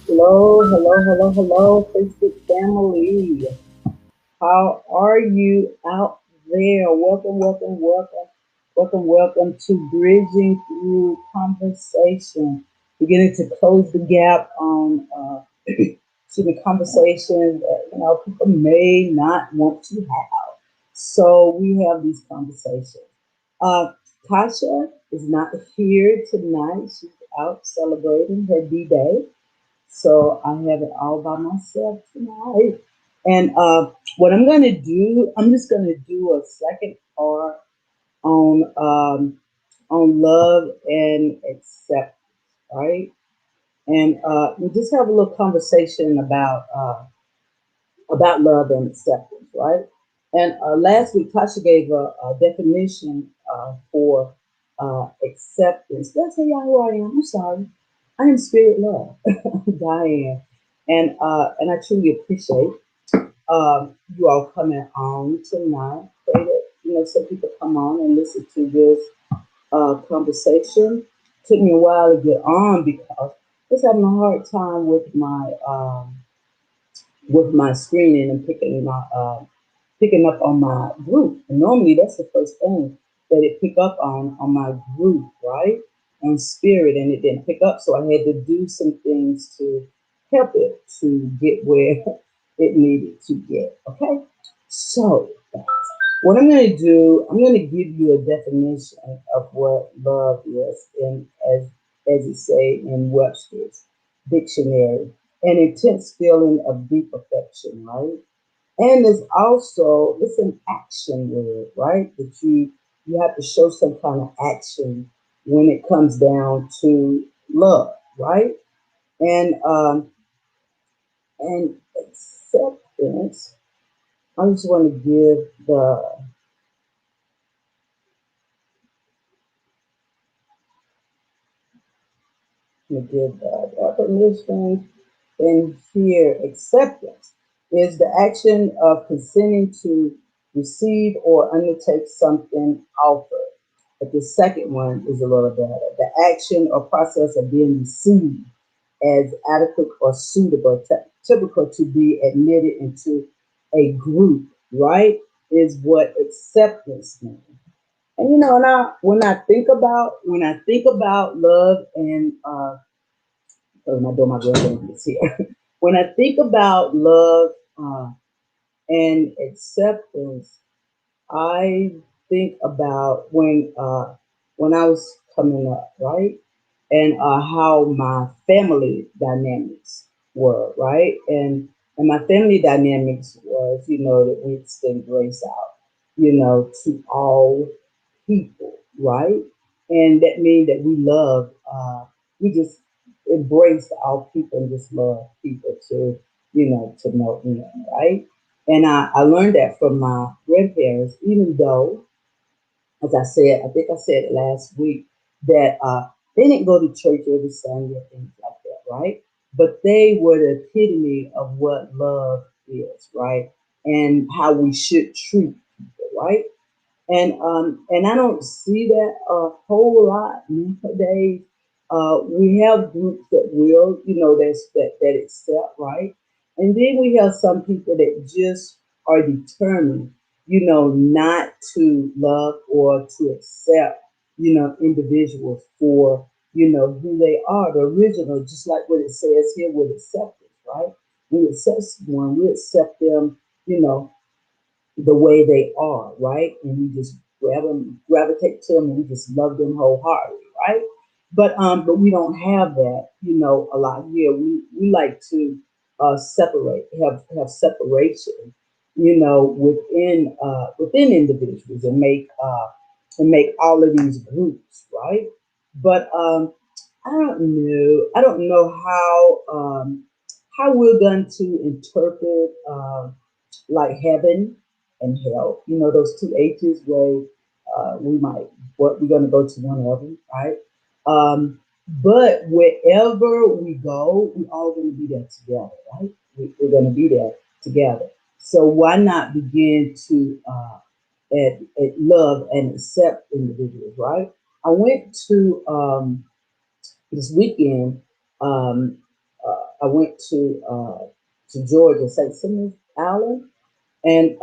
Hello, hello, hello, hello, Facebook family. How are you out there? Welcome, welcome, welcome, welcome, welcome to Bridging Through Conversation. Beginning to close the gap on to the conversation that people may not want to have. So we have these conversations. Uh, Tasha is not here tonight. She's out celebrating her D-Day. So I have it all by myself tonight. And what I'm going to do, I'm just going to do a second part on love and acceptance, right? And we just have a little conversation about love and acceptance, right? And last week, Tasha gave a definition for acceptance. Did I tell y'all who I am? I'm sorry. I am spirit love, Diane, and I truly appreciate you all coming on tonight. Pray that some people come on and listen to this conversation. Took me a while to get on because I was having a hard time with my screening and picking up on my group. And normally that's the first thing that it pick up on my group, right? On spirit, and it didn't pick up, so I had to do some things to help it to get where it needed to get. Okay, so what I'm going to do, I'm going to give you a definition of what love is, in as it say in Webster's dictionary, an intense feeling of deep affection, right? And it's an action word, right? That you have to show some kind of action when it comes down to love, right? And and acceptance. I just want to give the definition in here. Acceptance is the action of consenting to receive or undertake something offered. But the second one is a little better. The action or process of being received as adequate or suitable, typical to be admitted into a group, right? Is what acceptance means. And you know, and when I think about love and oh, my door, my grandbaby is here. When I think about love and acceptance, I think about when I was coming up, right, and how my family dynamics were, right, and my family dynamics was, you know, that we extend grace out, you know, to all people, right, and that means that we love, we just embrace all people and just love people to know, right. And I learned that from my grandparents, even though, as I said, I think I said it last week, that they didn't go to church every Sunday or things like that, right? But they were the epitome of what love is, right? And how we should treat people, right? And I don't see that a whole lot nowadays. We have groups that will, you know, that accept, right? And then we have some people that just are determined, you know, not to love or to accept, you know, individuals for, you know, who they are, the original, just like what it says here with acceptance, right? We accept someone, we accept them, you know, the way they are, right? And we just gravitate to them, and we just love them wholeheartedly, right? But we don't have that, you know, a lot here. We like to separate, have separation, you know, within individuals, and make all of these groups, right? But I don't know. I don't know how we're going to interpret like heaven and hell. You know, those two H's where we might, what we're going to go to one of them, right? But wherever we go, we're all going to be there together, right? We're going to be there together. So why not begin to love and accept individuals, right? I went to this weekend. Um, I went to Georgia, St. Simon's Island, and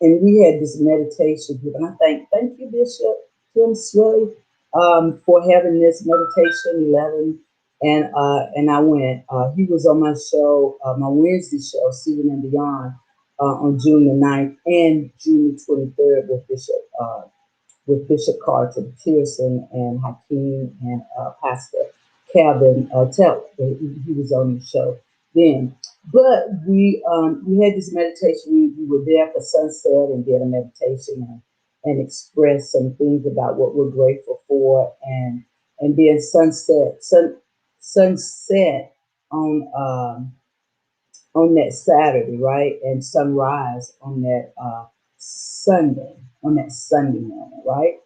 we had this meditation group. And I thank you, Bishop Tim Slay, for having this meditation 11. And I went. He was on my show, my Wednesday show, Season and Beyond, on June the 9th and June the 23rd with Bishop Carlton Pearson and Hakeem and Pastor Calvin Teller. He was on the show then. But we had this meditation. We were there for sunset and did a meditation and expressed some things about what we're grateful for, and then sunset on on that Saturday, right? And sunrise on that Sunday morning, right?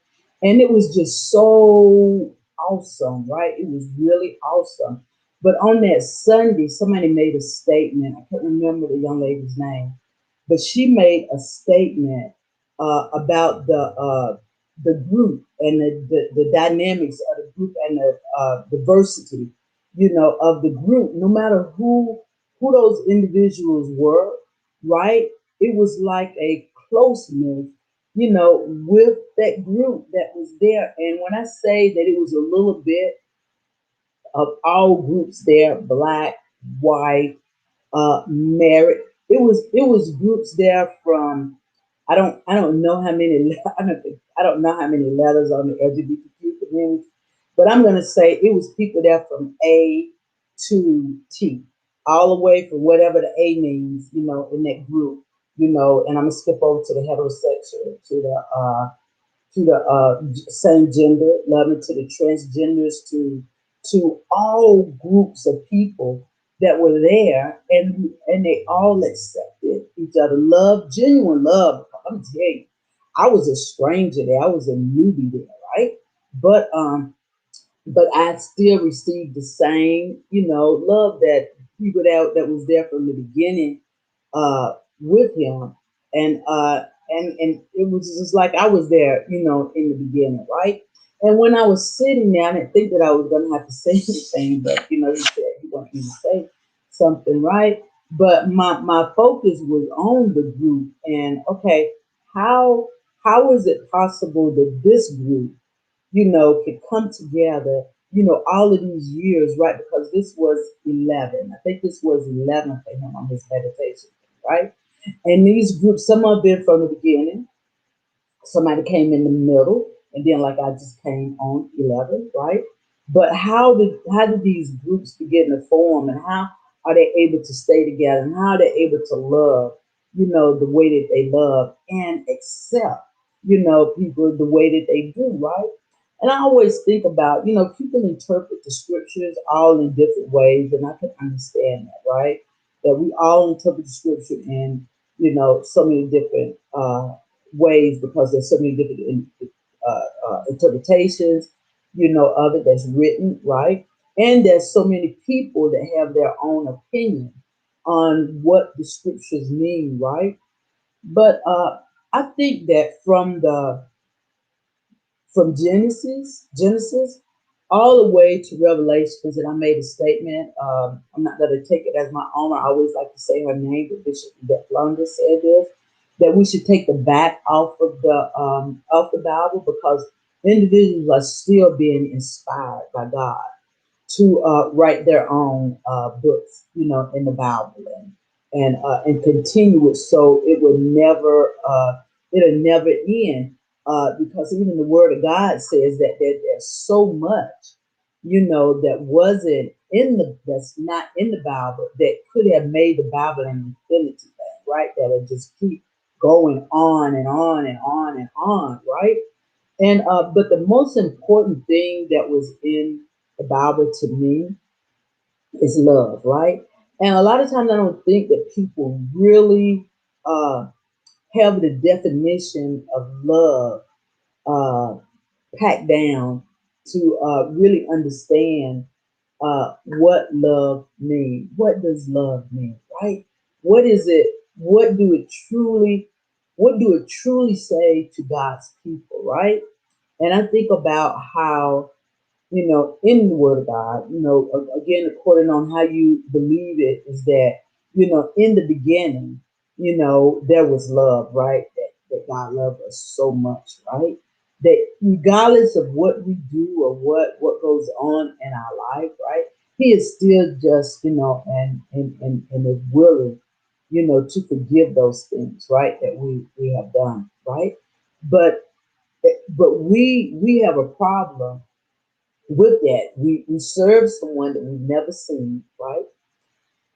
And it was just so awesome, right? It was really awesome. But on that Sunday, somebody made a statement. I can't remember the young lady's name, but she made a statement about the group and the dynamics of the group and the diversity, you know, of the group. No matter who those individuals were, right? It was like a closeness, you know, with that group that was there. And when I say that it was a little bit of all groups there, black, white, married. It was groups there from I don't know how many I don't know how many letters on the LGBTQ community, but I'm gonna say it was people there from A to T, all the way from whatever the A means, you know, in that group, you know. And I'm gonna skip over to the heterosexual, to the same gender, loving to the transgenders, to all groups of people that were there, and they all accepted each other, love, genuine love. I'm telling you, I was a stranger there, I was a newbie there, right? But but I still received the same, you know, love that people that was there from the beginning with him, and it was just like I was there, you know, in the beginning, right? And when I was sitting there, I didn't think that I was gonna have to say anything, but you know, he said he wanted me to say something, right? But my focus was on the group and okay, how how is it possible that this group, could come together, all of these years, right? Because this was 11. I think this was 11 for him on his meditation, right? And these groups, some have been from the beginning, somebody came in the middle, and then like I just came on 11, right? But how did these groups begin to form, and how are they able to stay together, and how are they able to love, the way that they love and accept, people the way that they do, right? And I always think about, people interpret the scriptures all in different ways, and I can understand that, right? That we all interpret the scripture in, so many different ways because there's so many different interpretations, of it that's written, right? And there's so many people that have their own opinion on what the scriptures mean, right? But I think that from Genesis, all the way to Revelations, and I made a statement. I'm not going to take it as my own. I always like to say her name, but Bishop Yvette Lunda said this, that we should take the back off the Bible because individuals are still being inspired by God to write their own books, in the Bible and continue it so it'll never end. Because even the Word of God says that there's so much, that wasn't that's not in the Bible that could have made the Bible an infinity thing, right? That'll just keep going on and on and on and on, right? And but the most important thing that was in the Bible to me is love, right? And a lot of times I don't think that people really uh, have the definition of love uh, packed down to really understand what love means. What does love mean, right? What is it? What do it truly? What do it truly say to God's people, right? And I think about how, in the Word of God, again, according on how you believe it, is that, in the beginning, there was love, right? That God loved us so much, right? That regardless of what we do or what goes on in our life, right? He is still just, and is willing, to forgive those things, right? That we have done, right? But we have a problem with that. We serve someone that we've never seen, right?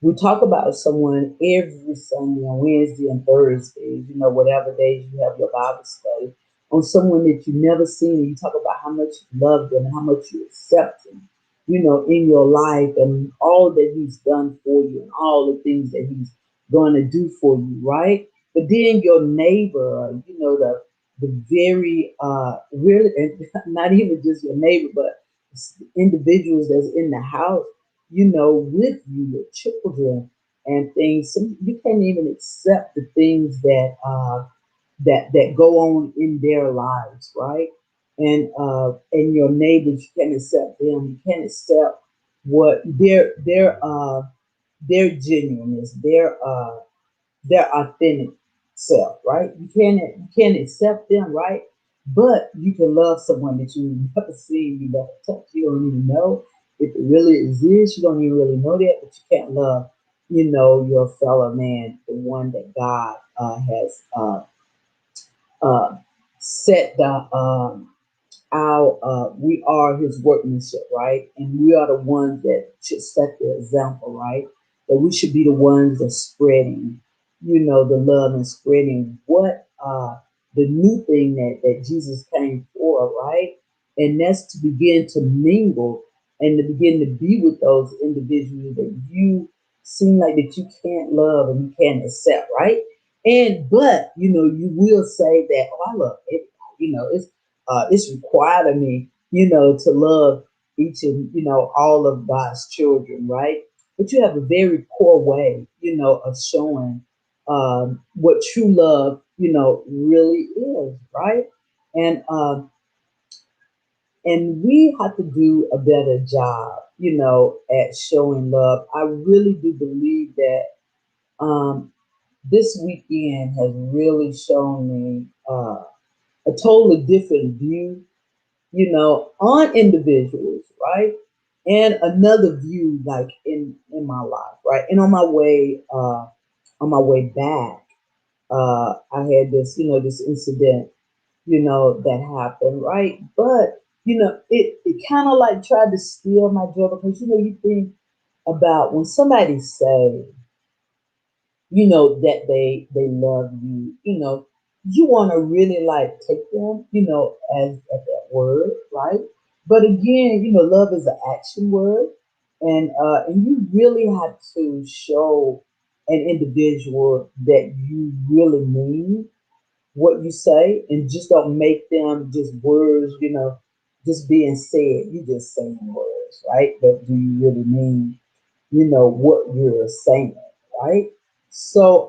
We talk about someone every Sunday on Wednesday and Thursdays, whatever days you have your Bible study, on someone that you've never seen. And you talk about how much you love them and how much you accept them, in your life and all that he's done for you and all the things that he's going to do for you, right? But then your neighbor, the very really, and not even just your neighbor, but individuals that's in the house, with you, your children and things. You can't even accept the things that go on in their lives, right? And your neighbors, you can't accept them. You can't accept what their genuineness, their authentic self, right? You can't accept them, right? But you can love someone that you've never seen, you never touched, you don't even know if it really exists. You don't even really know that, but you can't love, your fellow man, the one that God has uh, set the our we are his workmanship, right? And we are the ones that should set the example, right? That we should be the ones that spreading, the love and spreading what the new thing that Jesus came for, right? And that's to begin to mingle and to begin to be with those individuals that you seem like that you can't love and you can't accept, right? And but you will say that, oh, I love everybody. It's required of me, to love each and all of God's children, right? But you have a very poor way, of showing what true love, really is, right? And and we have to do a better job, at showing love. I really do believe that um, this weekend has really shown me a totally different view, on individuals, right? And another view, like in my life, right? And on my way back, I had this incident, that happened, right? But it kind of like tried to steal my joy because you think about when somebody say, that they love you, you want to really like take them, as at that word, right? But again, love is an action word, and you really have to show an individual that you really mean what you say, and just don't make them just words, just being said. You just saying words, right? But do you really mean, what you're saying, right? So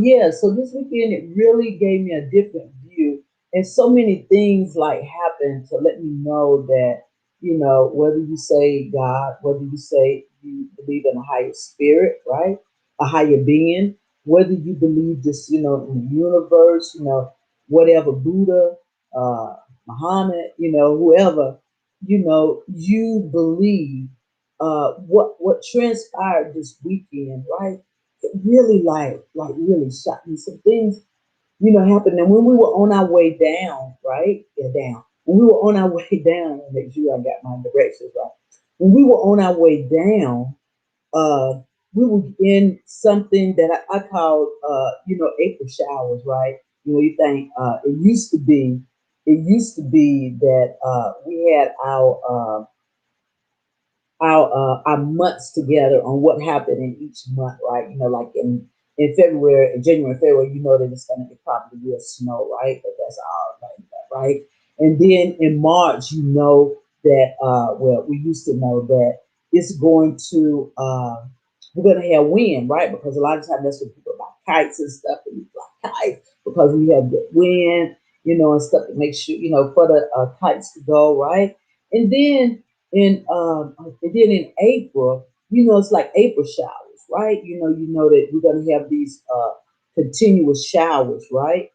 yeah, so this weekend it really gave me a different view, and so many things like happened to let me know that, whether you say God, whether you say you believe in a higher spirit, right, a higher being, whether you believe just, in the universe, whatever, Buddha, uh, Muhammad, whoever, you believe, what transpired this weekend, right? It really like really shocked me. Some things, happened. And when we were on our way down, right? Yeah, down. When we were on our way down, make sure I got my directions right. When we were on our way down, uh, we were in something that I called, April showers, right? You think it used to be that we had our months together on what happened in each month, right? Like in February, in January, February, that it's gonna be probably real snow, right? But that's all like that, right? And then in March, that well, we used to know that it's going to we're gonna have wind, right? Because a lot of times that's when people buy kites and stuff, and we fly kites because we have good wind, and stuff to make sure, for the kites to go, right? And then in April, it's like April showers, right? That we're gonna have these continuous showers, right?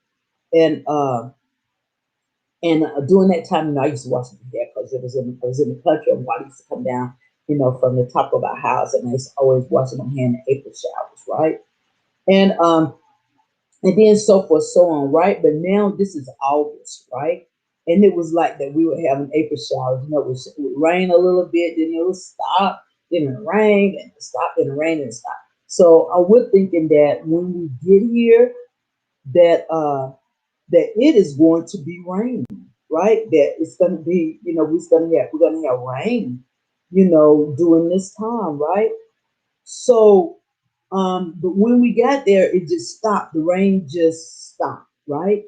And during that time, I used to watch it there because it was in the country, and water used to come down, from the top of our house, and I used to always watching them here in the April showers, right? And and then so forth, so on, right? But now this is August, right? And it was like that we were having April showers. It would rain a little bit, then it would stop, then it rained, and it stopped, then it rained, and it stopped. So I was thinking that when we get here, that it is going to be rain, right? That it's going to be, we're gonna have rain, during this time, right? So, but when we got there, it just stopped. The rain just stopped, right?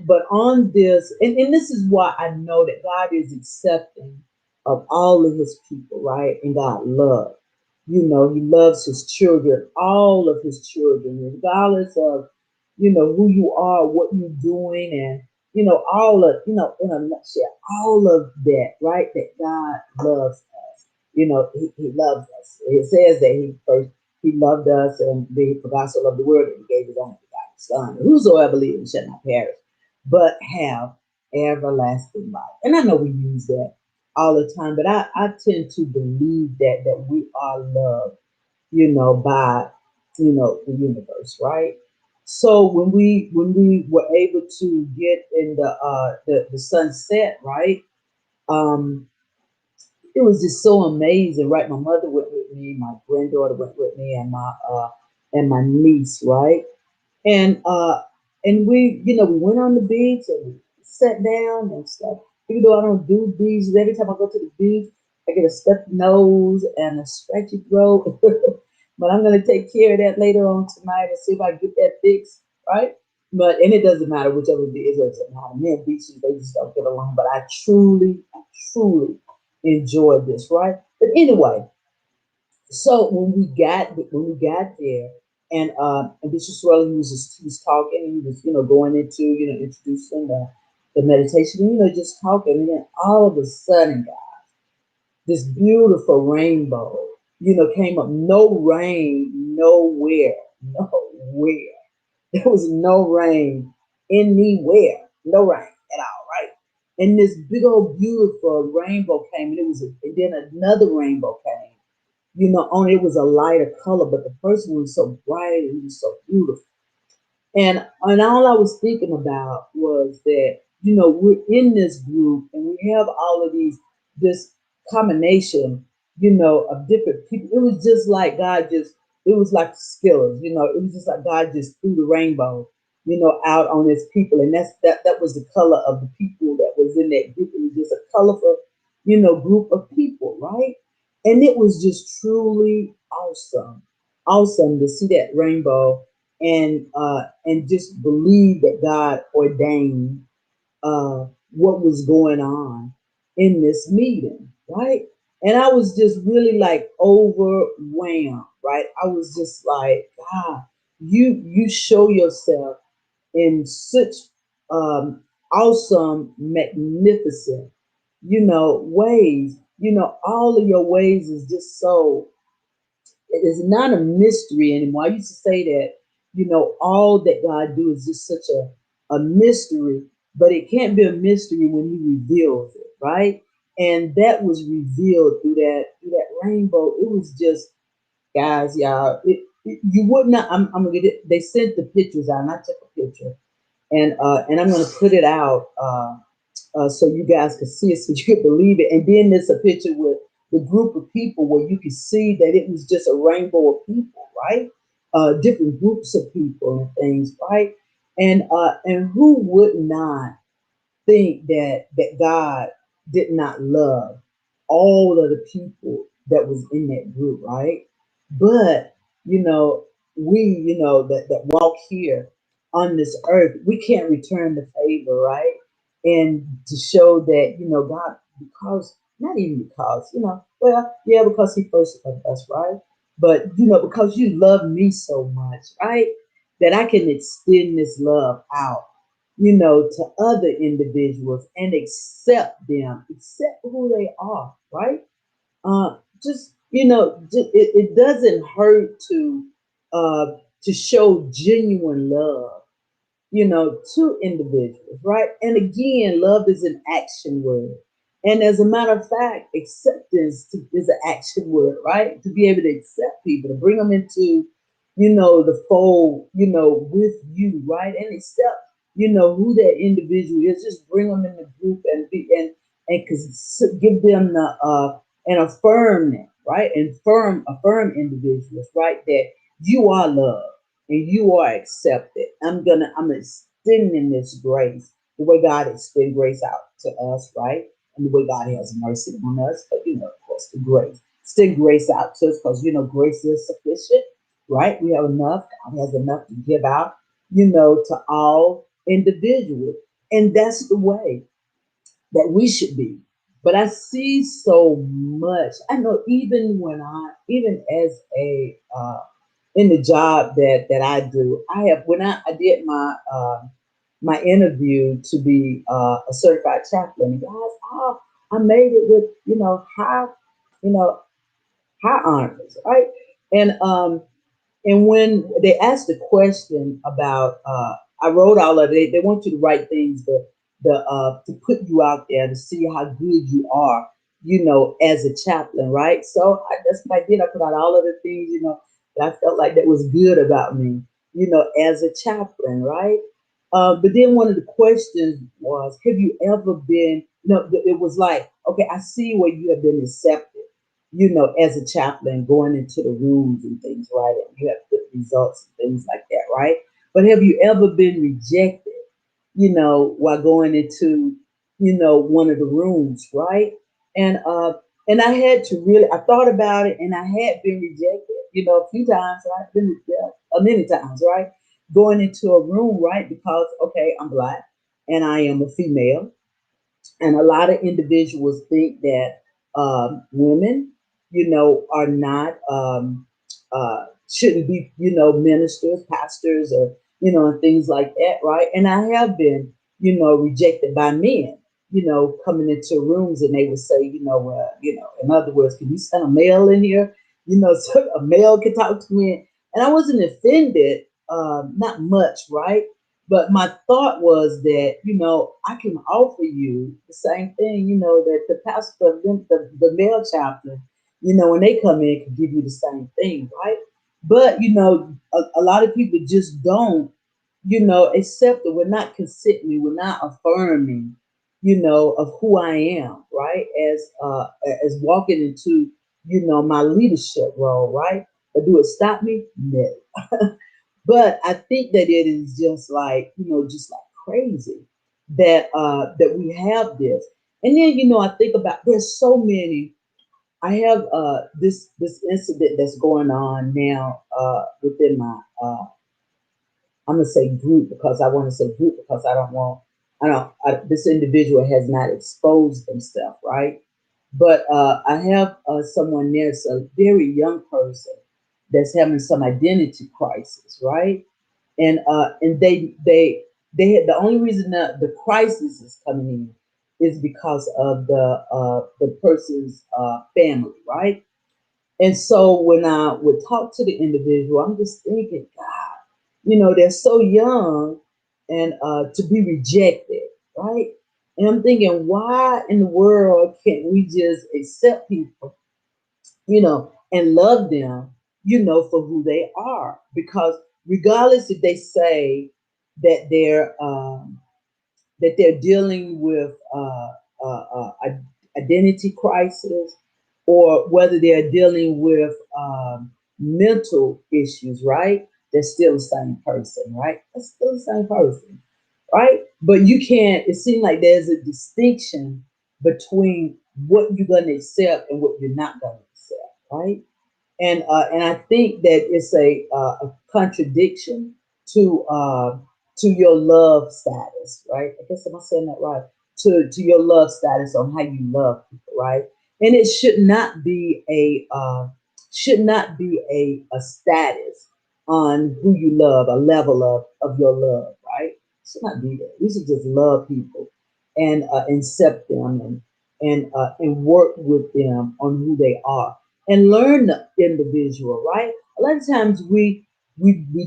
But on this, and this is why I know that God is accepting of all of His people, right? And God loves. He loves His children, all of His children, regardless of who you are, what you're doing, and all of in a nutshell, all of that, right? That God loves us. He loves us. It says that He loved us, and He for God so loved the world that He gave His only begotten Son. Whosoever believes shall not perish, but have everlasting life. And I know we use that all the time, but I tend to believe that we are loved, by the universe, right? So when we were able to get in the sunset, right? Um, it was just so amazing, right? My mother went with me, my granddaughter went with me, and my niece, right? And we went on the beach and we sat down and stuff. Even though I don't do beaches, every time I go to the beach, I get a stuffed nose and a scratchy throat. But I'm gonna take care of that later on tonight and see if I get that fixed, right? And it doesn't matter whichever it is, it doesn't matter. Me and beaches, they just don't get along. But I truly enjoyed this, right? But anyway, so when we got there, and Bishop Swelling he was talking, and he was going into introducing the meditation, and just talking, and then all of a sudden, this beautiful rainbow, came up. No rain, nowhere, nowhere. There was no rain anywhere, no rain at all, right? And this big old beautiful rainbow came, and and then another rainbow came. Only it was a lighter color, but the first one was so bright and it was so beautiful. And all I was thinking about was that, we're in this group and we have all of this combination, of different people. It was just like God just, it was like skillers, it was just like God just threw the rainbow, out on his people. And that was the color of the people that was in that group. It was just a colorful, group of people, right? And it was just truly awesome, awesome to see that rainbow and just believe that God ordained what was going on in this meeting, right? And I was just really like overwhelmed, right? I was just like, God, you show yourself in such awesome, magnificent, ways. All of your ways is just so, it is not a mystery anymore. I used to say that, all that God do is just such a mystery, but it can't be a mystery when he reveals it, right? And that was revealed through that rainbow. It was just, guys, y'all, you would not, I'm gonna get it. They sent the pictures out and I took a picture and I'm gonna put it out so you guys could see it, so you could believe it. And then there's a picture with the group of people where you could see that it was just a rainbow of people, right? Different groups of people and things, right? And who would not think that God did not love all of the people that was in that group, right? But you know, we, that walk here on this earth, we can't return the favor, right? And to show that, God, because not even because, well, yeah, because he first loved us, right? But because you love me so much, right? That I can extend this love out, to other individuals and accept them, accept who they are, right? Just it doesn't hurt to show genuine love, to individuals, right? And again, love is an action word. And as a matter of fact, acceptance is an action word, right? To be able to accept people, to bring them into, the fold, with you, right? And accept, who that individual is. Just bring them in the group and give them and affirm them, right? And affirm individuals, right? That you are loved and you are accepted. I'm extending this grace the way God extend grace out to us, right? And the way God has mercy on us, but of course, the grace. Extend grace out to us because grace is sufficient, right? We have enough. God has enough to give out, to all individuals. And that's the way that we should be. But I see so much. I know even as in the job that I do, I have when I did my interview to be a certified chaplain, guys, I made it with you know high honors, right? And and when they asked the question about, I wrote all of it. They want you to write things to put you out there to see how good you are, as a chaplain, right? So that's what I did. I put out all of the things, that I felt like that was good about me, as a chaplain, right? But then one of the questions was, have you ever been? No, it was like, okay, I see where you have been accepted, as a chaplain, going into the rooms and things, right? And you have good results and things like that, right? But have you ever been rejected, while going into, one of the rooms, right? And and I had to really, I thought about it, and I had been rejected, a few times, right? Been many times, right? Going into a room, right? Because okay, I'm black and I am a female, and a lot of individuals think that women, are not shouldn't be, ministers, pastors, or and things like that, right? And I have been, rejected by men, coming into rooms, and they would say, in other words, can you send a male in here? So a male can talk to me, And I wasn't offended, not much, right? But my thought was that, I can offer you the same thing, that the pastor of the male chapter, when they come in, can give you the same thing, right? But, a lot of people just don't, accept it. We're not consenting, we're not affirming, of who I am, right? As walking into, my leadership role, right? But do it stop me? No. But I think that it is just like, just like crazy that we have this. And then, I think about there's so many. I have this incident that's going on now within my I'm gonna say group, because I want to say group because this individual has not exposed themselves, right? But I have someone there's a very young person that's having some identity crisis, right? And they had, the only reason that the crisis is coming in is because of the person's family, right? And so when I would talk to the individual, I'm just thinking, God, they're so young and to be rejected, right? And I'm thinking, why in the world can't we just accept people, and love them, for who they are? Because regardless if they say that they're dealing with identity crisis, or whether they're dealing with mental issues, right? They're still the same person, right? They're still the same person, right? But you can't, it seems like there's a distinction between what you're going to accept and what you're not going to accept, right? And I think that it's a contradiction to your love status, right? I guess am I saying that right? To your love status on how you love people, right? And it should not be a status on who you love, a level of your love, right? It should not be that. We should just love people and accept them and work with them on who they are and learn the individual, right? A lot of times we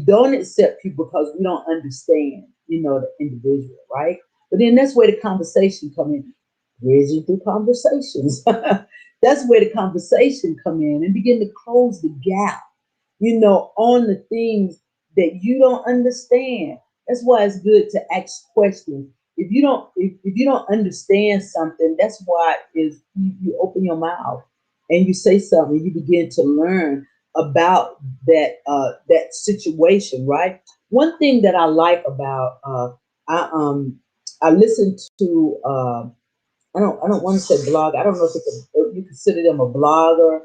don't accept people because we don't understand, the individual, right? But then that's where the conversation come in, bridging through conversations. That's where the conversation come in and begin to close the gap, on the things that you don't understand. That's why it's good to ask questions. If you don't understand something, that's why is you open your mouth and you say something, you begin to learn about that situation, right? One thing that I like about I listen to I don't want to say blog. I don't know if you consider them a blogger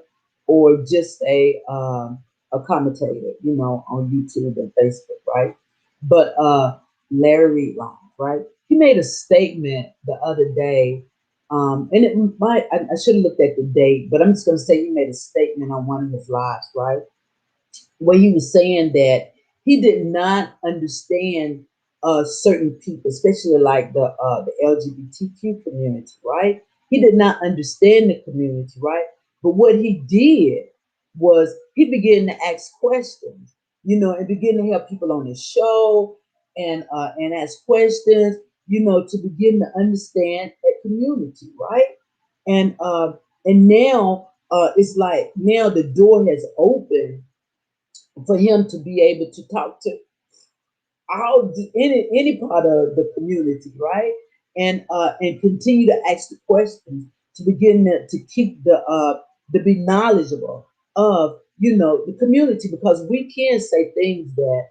or just a commentator, on YouTube and Facebook, right? But Larry Reed Long, right? He made a statement the other day, and it might I should have looked at the date, but I'm just going to say he made a statement on one of his lives, right? Where he was saying that he did not understand certain people, especially like the LGBTQ community, right? He did not understand the community, right? But what he did was he began to ask questions, and begin to have people on his show and ask questions, to begin to understand that community, right? And now it's like now the door has opened for him to be able to talk to any part of the community, right? And continue to ask the questions to begin to keep to be knowledgeable of the community, because we can say things that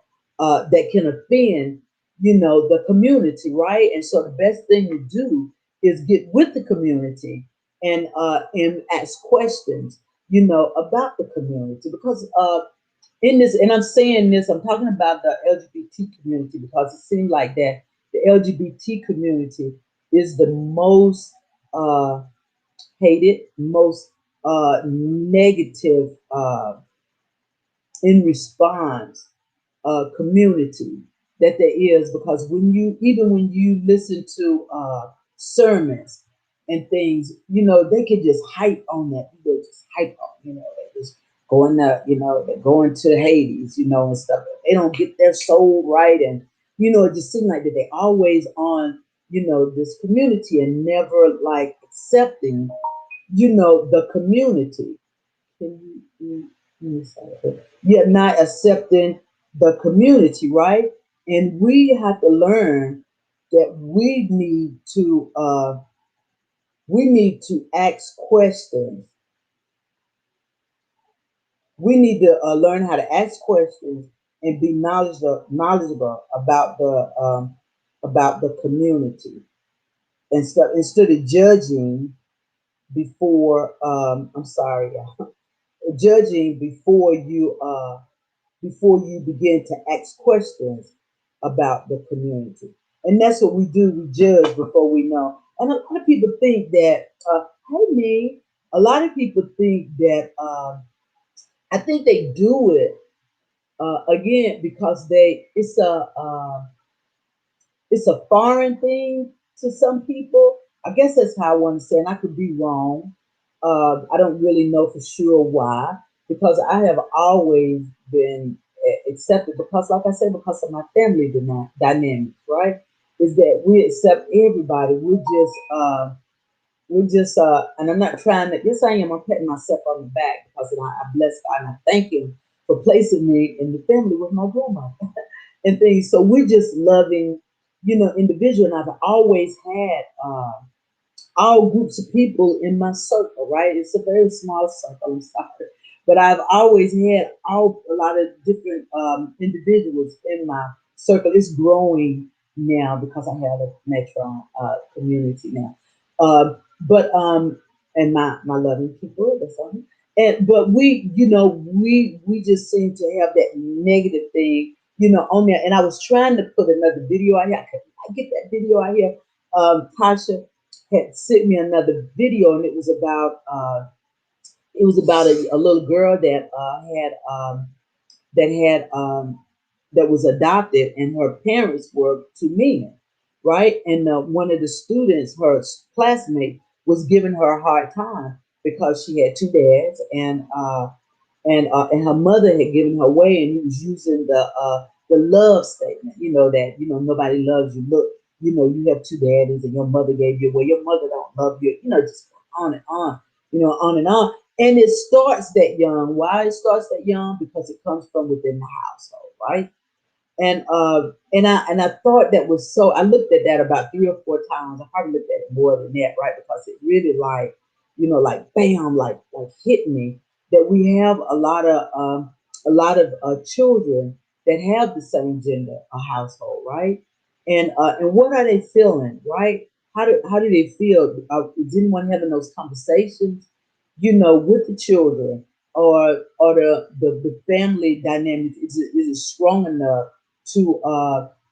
can offend the community, right? And so the best thing to do is get with the community and ask questions about the community, because in this, and I'm saying this, I'm talking about the LGBT community because it seems like that the LGBT community is the most uh, hated, most negative in response community that there is, because when you listen to sermons and things, they can just hype on that. People just hype on, they just going to, they're going to Hades, and stuff. They don't get their soul right, and it just seems like that they always on, this community and never like accepting, the community. Can Yet not accepting the community, right? And we have to learn that we need to ask questions. We need to learn how to ask questions and be knowledgeable about the community, instead of judging before. I'm sorry, y'all. Judging before you begin to ask questions about the community. And that's what we do. We judge before we know. And a lot of people think that, hey, me, a lot of people think that, I think they do it, again, because it's a foreign thing to some people. I guess that's how I want to say, and I could be wrong. I don't really know for sure why, because I have always been accepted, because, like I said, because of my family dynamics, right? Is that we accept everybody. And I'm not trying to, yes, I am. I'm patting myself on the back because I bless God and I thank Him for placing me in the family with my grandma and things. So we're just loving, individual. And I've always had all groups of people in my circle, right? It's a very small circle, I'm sorry. But I've always had a lot of different individuals in my circle. It's growing now because I have a metro community now. But my loving people, that's all. And but we just seem to have that negative thing, on there. And I was trying to put another video out here. I get that video out here. Tasha had sent me another video, and it was about a little girl that that had that was adopted, and her parents were two men, right? And one of the students, her classmate, was giving her a hard time because she had two dads, and her mother had given her away, and he was using the love statement, that nobody loves you. Look, you have two daddies, and your mother gave you away. Your mother don't love you. Just on and on, on and on. And it starts that young. Why it starts that young? Because it comes from within the household, right? And I thought that was so. I looked at that about 3 or 4 times. I probably looked at it more than that, right? Because it really like, like bam, like hit me that we have a lot of children that have the same gender, a household, right? And what are they feeling, right? How do they feel? Is anyone having those conversations, with the children, or the family dynamic? Is it strong enough to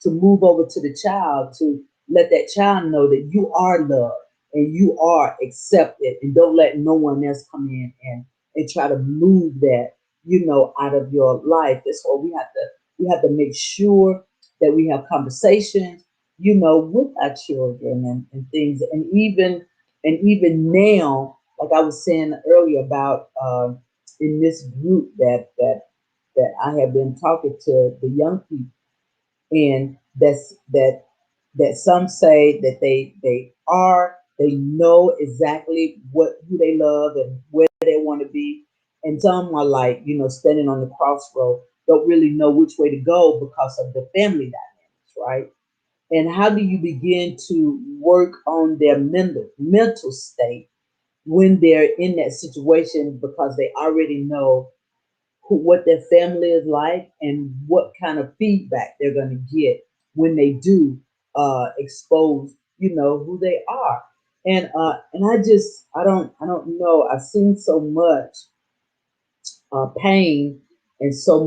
move over to the child, to let that child know that you are loved and you are accepted, and don't let no one else come in and try to move that, out of your life. That's why we have to make sure that we have conversations, with our children, and things. And even now, like I was saying earlier about, in this group that I have been talking to the young people, and that some say that they know exactly who they love and where they want to be, and some are like, standing on the crossroad, don't really know which way to go because of the family dynamics, right? And how do you begin to work on their mental state when they're in that situation, because they already know what their family is like and what kind of feedback they're going to get when they do expose, who they are. And I don't know. I've seen so much pain and so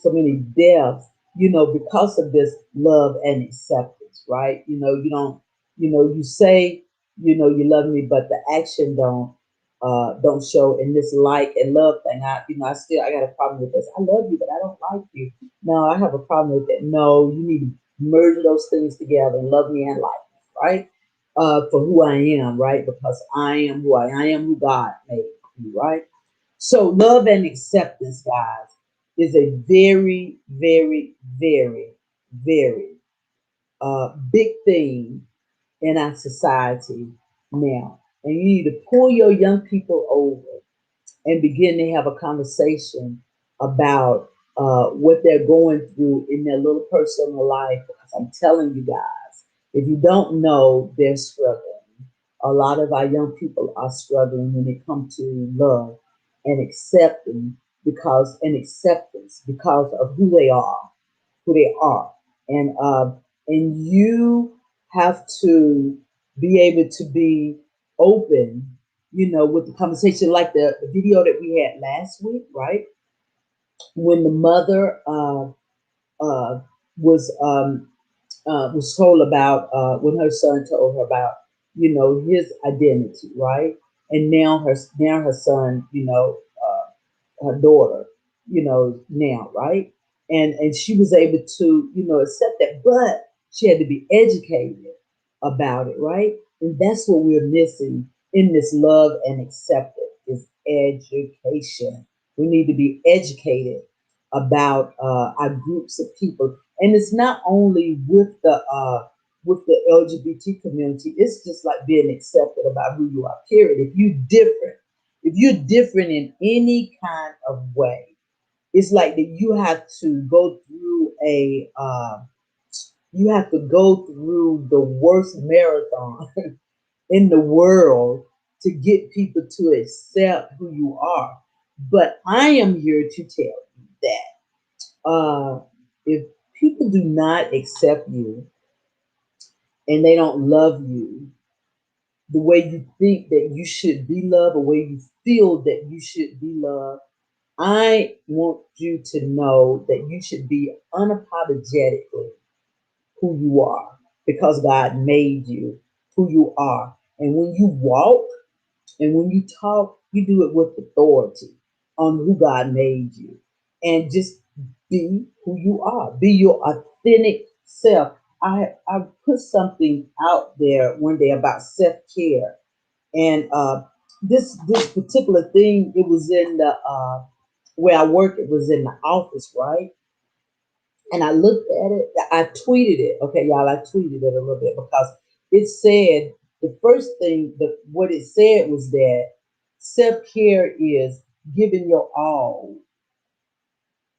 many deaths, because of this love and acceptance, right? You don't, you say, you love me, but the action don't show. In this like and love thing, I got a problem with this. I love you, but I don't like you. No, I have a problem with that. No, you need to merge those things together and love me and like me, right? For who I am, right? Because I am who I am, who God made me, right? So love and acceptance, guys, is a very, very, very, very big thing in our society now. And you need to pull your young people over and begin to have a conversation about what they're going through in their little personal life. Because I'm telling you guys, if you don't know, they're struggling. A lot of our young people are struggling when it comes to love and acceptance because of who they are, and you have to be able to be open, with the conversation, like the video that we had last week, right? When the mother uh, was told about when her son told her about his identity, right? And now her son, her daughter, now, right? And she was able to, accept that, but she had to be educated about it, right? And that's what we're missing in this love and acceptance is education. We need to be educated about our groups of people, and it's not only with the LGBT community. It's just like being accepted about who you are. Period. If you're different in any kind of way, it's like that you have to go through the worst marathon in the world to get people to accept who you are. But I am here to tell you that if people do not accept you and they don't love you the way you think that you should be loved, the way you feel that you should be loved, I want you to know that you should be unapologetically who you are because God made you who you are. And when you walk and when you talk, you do it with authority on who God made you. And just be who you are. Be your authentic self. I put something out there one day about self care, and this particular thing, it was in the where I work. It was in the office, right? And I looked at it. I tweeted it. Okay, y'all, I tweeted it a little bit because it said the first thing that what it said was that self care is giving your all.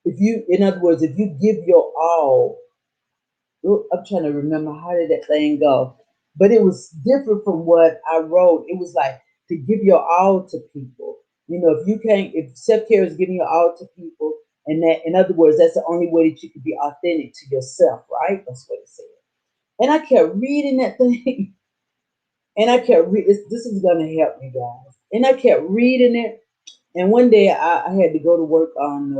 In other words, if you give your all, I'm trying to remember how did that thing go, but it was different from what I wrote. It was like to give your all to people. If you can't, if self care is giving your all to people, and that, in other words, that's the only way that you can be authentic to yourself, right? That's what it said. And I kept reading that thing, and I kept this is gonna help you guys. And I kept reading it, and one day I had to go to work on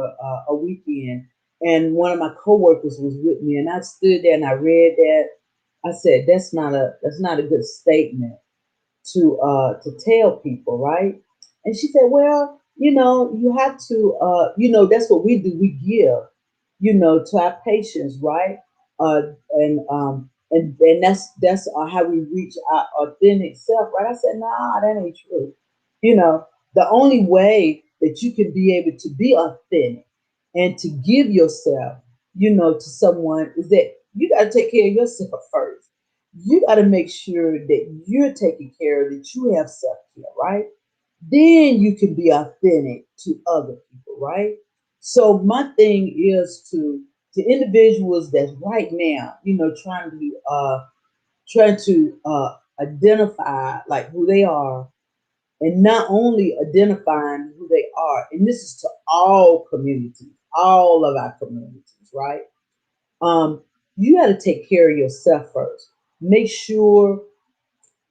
a weekend, and one of my coworkers was with me, and I stood there and I read that. I said, "That's not a good statement to tell people, right?" And she said, "Well, you have to, that's what we do. We give, to our patients, right? And that's how we reach our authentic self, right?" I said, "Nah, that ain't true. You know, the only way that you can be able to be authentic and to give yourself, to someone is that you got to take care of yourself first. You got to make sure that you're taking care of, that you have self care, right? Then you can be authentic to other people, right? So my thing is to individuals that's right now, trying to identify like who they are, and not only identifying who they are, and this is to all communities, all of our communities, right? Um, you got to take care of yourself first. Make sure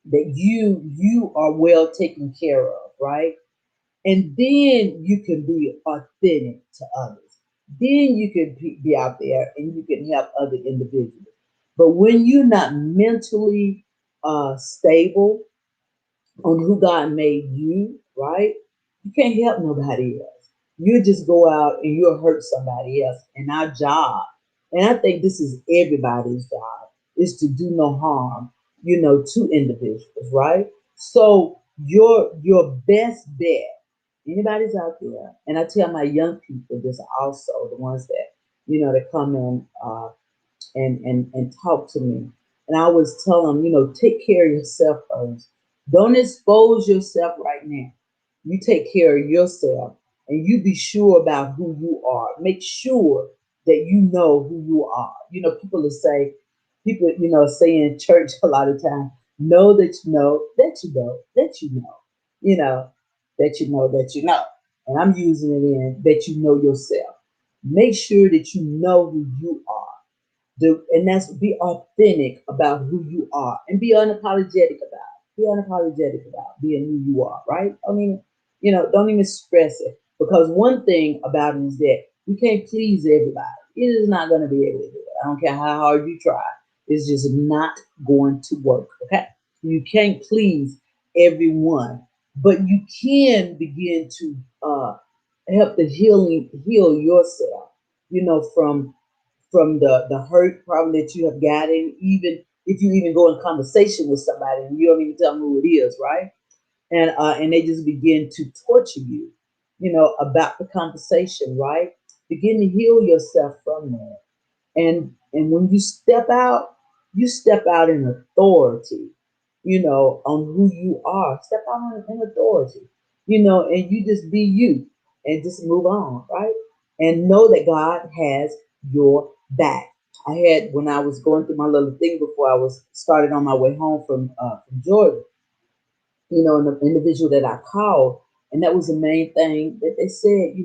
that you are well taken care of, right? And then you can be authentic to others. Then you can be out there and you can help other individuals. But when you're not mentally stable on who God made you, right? You can't help nobody else. You just go out and you'll hurt somebody else. And our job, and I think this is everybody's job, is to do no harm, to individuals, right? So your best bet anybody's out there, and I tell my young people this also, the ones that that come in and talk to me, and I always tell them, take care of yourself first. Don't expose yourself right now. You take care of yourself, and you be sure about who you are. Make sure that you know who you are. People will say, people, say in church a lot of times, know that you know that you know that you know, you know, that you know that you know. And I'm using it in that you know yourself. Make sure that you know who you are. And that's be authentic about who you are and be unapologetic about it. Be unapologetic about being who you are, right? I mean, don't even stress it. Because one thing about it is that you can't please everybody. It is not going to be able to do it. I don't care how hard you try. It's just not going to work. Okay. You can't please everyone, but you can begin to help the heal yourself, from the hurt probably that you have gotten, even if you even go in conversation with somebody and you don't even tell them who it is, right? And they just begin to torture you, about the conversation, right? Begin to heal yourself from that. And when you step out in authority, on who you are. Step out in authority, and you just be you and just move on, right? And know that God has your back. I had, when I was going through my little thing before I was started on my way home from Georgia, and the individual that I called, and that was the main thing that they said,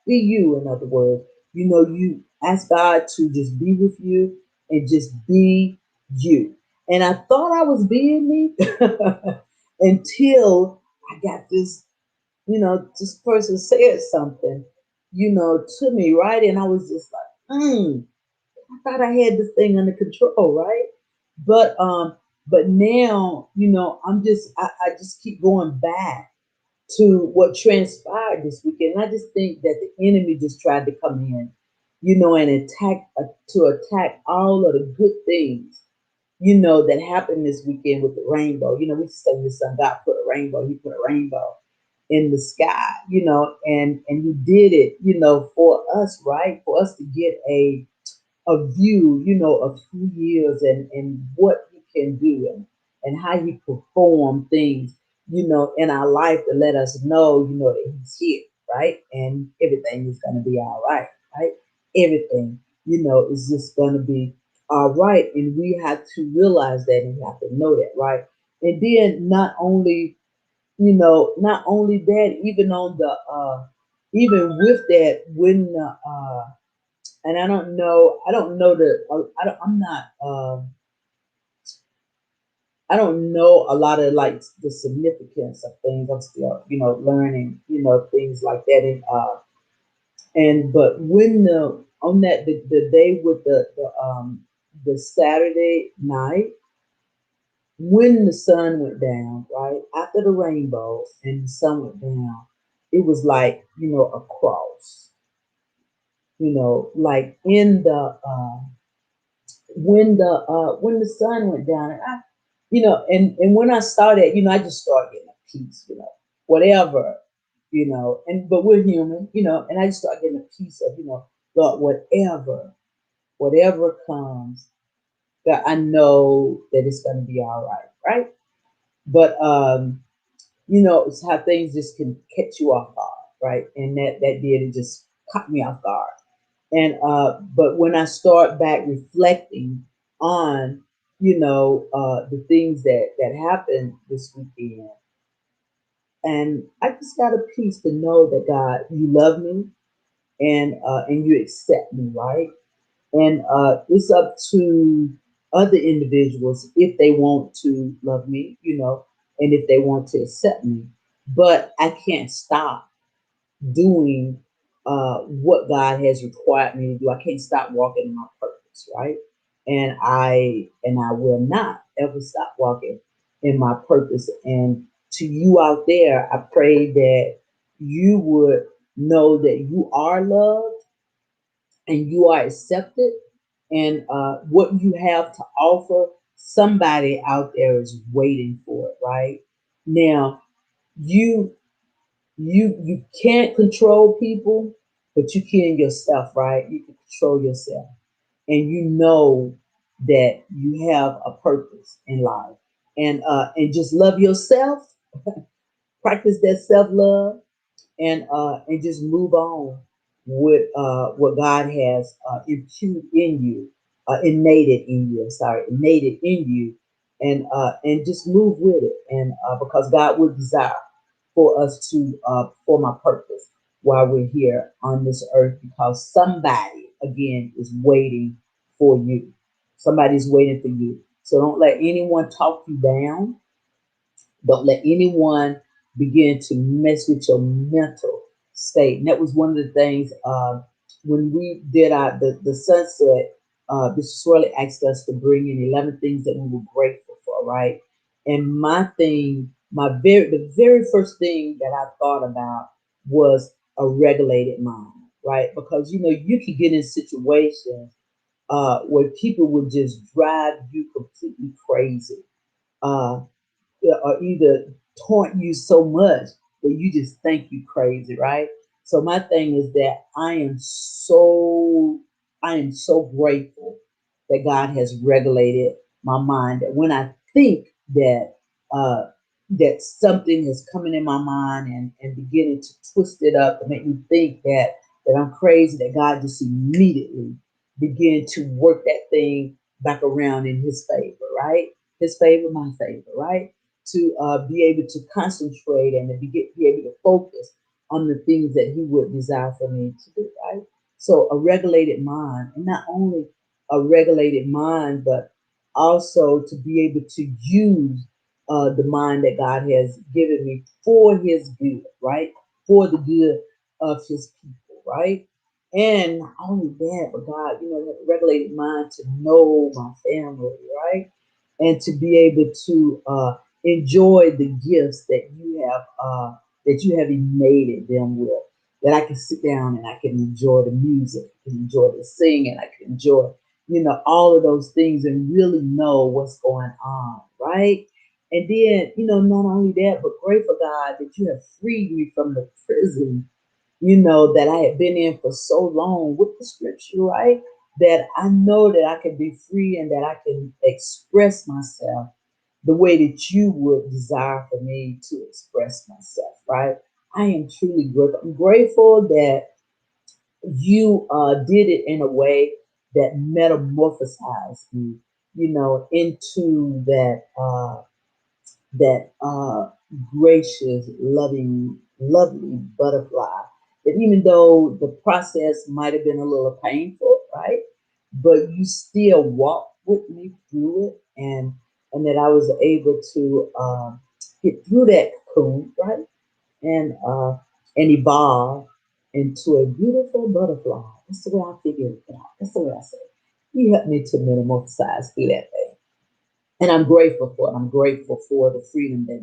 be you, in other words. You ask God to just be with you and just be you. And I thought I was being me until I got this person said something, to me, right? And I was just like, I thought I had this thing under control, right? But now, I just keep going back to what transpired this weekend. And I just think that the enemy just tried to come in, and attack all of the good things, that happened this weekend with the rainbow. We say this son God put a rainbow, he put a rainbow in the sky, and he did it, for us, right? For us to get a view, of who he is and what he can do and how he perform things, in our life to let us know, that he's here, right? And everything is going to be all right, right? Everything, is just going to be all right. And we have to realize that and we have to know that, right? And then not only that, even on the, even with that, when, and I don't know I don't know a lot of like the significance of things. I'm still, learning, things like that. And but when on that the day with the Saturday night, when the sun went down, right? After the rainbow and the sun went down, it was like, a cross, like in the when the sun went down, and and when I started, I just started getting a peace, whatever, and but we're human, and I just started getting a piece of, God, whatever comes, that I know that it's gonna be all right, right? But it's how things just can catch you off guard, right? And that did, it just caught me off guard. And but when I start back reflecting on, the things that happened this weekend, and I just got a peace to know that God, you love me, and you accept me, right? And it's up to other individuals if they want to love me, and if they want to accept me. But I can't stop doing what God has required me to do. I can't stop walking in my purpose, right? And I will not ever stop walking in my purpose. And to you out there, I pray that you would know that you are loved and you are accepted, and what you have to offer, somebody out there is waiting for it, right? Now, you You can't control people, but you can yourself, right? You can control yourself, and you know that you have a purpose in life, and just love yourself, practice that self love, and just move on with what God has imputed in you, innated in you. Sorry, innated in you, and just move with it. And because God would desire for us to perform our purpose while we're here on this earth, because somebody again is waiting for you. Somebody's waiting for you. So don't let anyone talk you down. Don't let anyone begin to mess with your mental state. And that was one of the things when we did the sunset. Bishop Swirly asked us to bring in 11 things that we were grateful for, right? And my thing, the very first thing that I thought about was a regulated mind, right? Because you can get in situations where people would just drive you completely crazy. Uh, or either taunt you so much that you just think you crazy, right? So my thing is that I am so grateful that God has regulated my mind. That when I think uh, that something is coming in my mind and beginning to twist it up and make me think that I'm crazy, that God just immediately begin to work that thing back around in His favor, right? His favor, my favor, right? To be able to concentrate and to be able to focus on the things that He would desire for me to do, right? So a regulated mind, and not only a regulated mind, but also to be able to use the mind that God has given me for His good, right? For the good of His people, right? And not only that, but God, that regulated mind to know my family, right? And to be able to enjoy the gifts that you have enabled them with. That I can sit down and I can enjoy the music, I can enjoy the singing, I can enjoy, all of those things and really know what's going on, right? And then, not only that, but grateful God that you have freed me from the prison, that I had been in for so long with the scripture, right? That I know that I can be free and that I can express myself the way that you would desire for me to express myself, right? I am truly grateful. I'm grateful that you did it in a way that metamorphosized me, into that gracious, loving, lovely butterfly. That even though the process might have been a little painful, right? But you still walked with me through it, and that I was able to get through that cocoon, right? And evolve into a beautiful butterfly. That's the way I figure it out. That's the way I say it. You helped me to metamorphosize through that thing, and I'm grateful for it. I'm grateful for the freedom that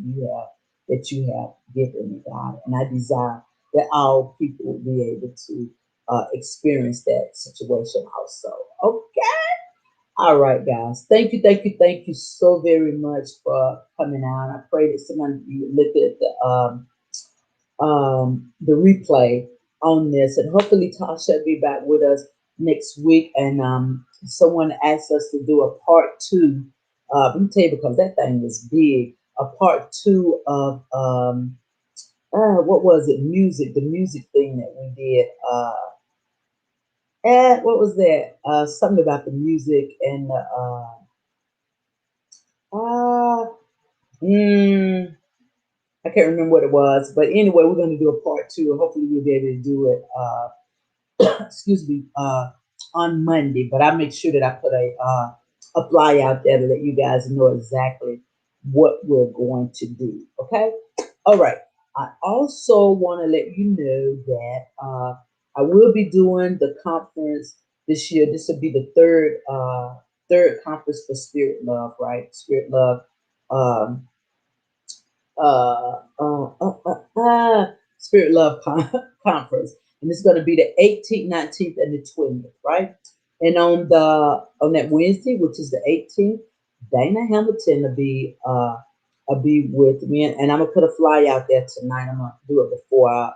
you have given me, God, and I desire that all people will be able to experience that situation also. Okay. All right, guys. Thank you, thank you, thank you so very much for coming out. I pray that someone you look at the replay on this, and hopefully Tasha will be back with us next week. And someone asked us to do a part two. Let me tell you, because that thing was big. A part two of what was it? Music, the music thing that we did. And what was that? Something about the music and the uh, mm, I can't remember what it was, but anyway, we're going to do a part two. Hopefully, we'll be able to do it. Excuse me, on Monday. But I make sure that I put a flyer out there to let you guys know exactly what we're going to do. Okay. All right. I also want to let you know that I will be doing the conference this year. This will be the third conference for Spirit Love, right? Spirit Love. Um, uh, uh, uh, Spirit Love Conference, and it's going to be the 18th, 19th, and the 20th, right? And on that Wednesday, which is the 18th, Dana Hamilton will be be with me, and I'm gonna put a fly out there tonight. I'm gonna do it before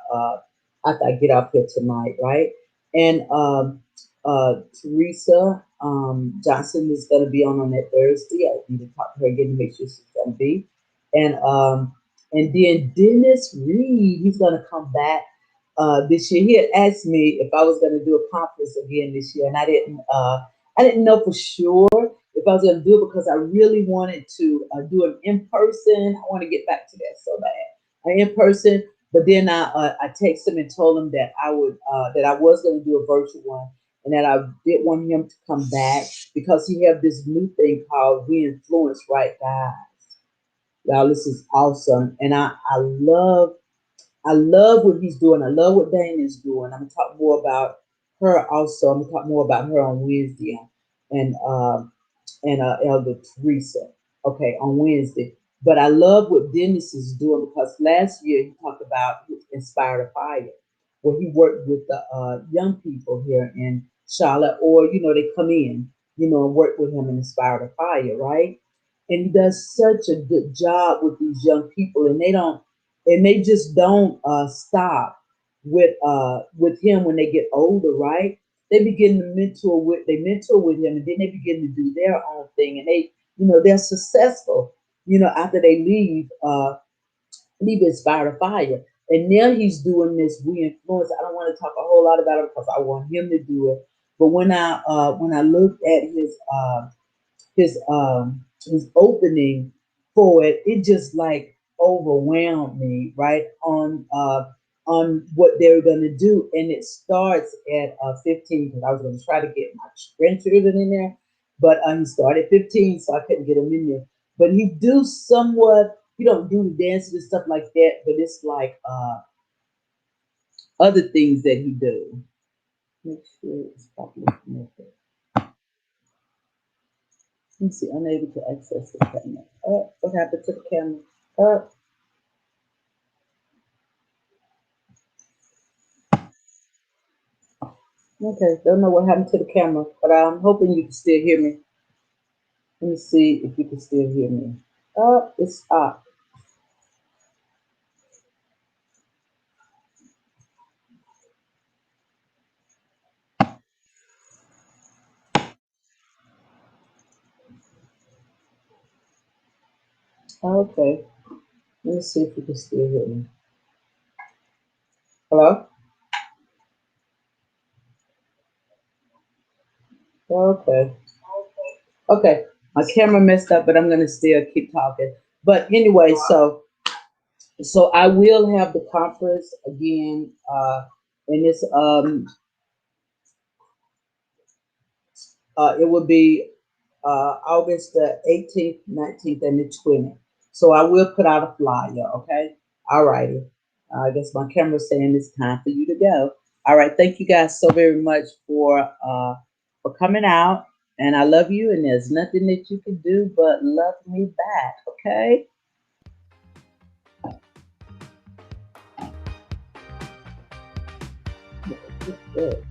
after I get up here tonight, right? And Teresa Johnson is gonna be on that Thursday. I need to talk to her again to make sure she's gonna be, and um, and then Dennis Reed, he's gonna come back this year. He had asked me if I was gonna do a conference again this year, and I didn't know for sure if I was going to do it because I really wanted to do an in person. I want to get back to that so bad, an in person. But then I texted him and told him that I was going to do a virtual one, and that I did want him to come back because he have this new thing called We Influence Right Guys. Y'all, this is awesome, and I love what he's doing. I love what Dane is doing. I'm gonna talk more about her also. I'm gonna talk more about her on Wednesday, and Elder Teresa. Okay, on Wednesday. But I love what Dennis is doing because last year he talked about Inspired a Fire, where he worked with the young people here in Charlotte, or they come in, and work with him and Inspired a Fire, right? And he does such a good job with these young people, and they just don't stop with him when they get older, right? They begin to mentor with him, and then they begin to do their own thing, and they're successful, after they leave Inspire Fire. And now he's doing this We Influence. I don't want to talk a whole lot about it because I want him to do it. But when I looked at his opening for it, it just like overwhelmed me, right? On what they're gonna do. And it starts at 15 because I was gonna try to get my grandchildren in there, but he started at 15, so I couldn't get him in there. But he do somewhat, he don't do dances and stuff like that, but it's like other things that he do. Make sure it's properly connected. Let me see, unable to access the camera. Oh, what happened to the camera? Oh, okay, don't know what happened to the camera, but I'm hoping you can still hear me. Let me see if you can still hear me. Oh, it's up. Okay, let me see if you can still hear me. Hello? Okay. Okay, my camera messed up, but I'm gonna still keep talking. But anyway, so I will have the conference again, and it will be August the 18th, 19th, and the 20th. So I will put out a flyer, okay? All righty. I guess my camera's saying it's time for you to go. All right. Thank you guys so very much for coming out. And I love you, and there's nothing that you can do but love me back, okay? Good.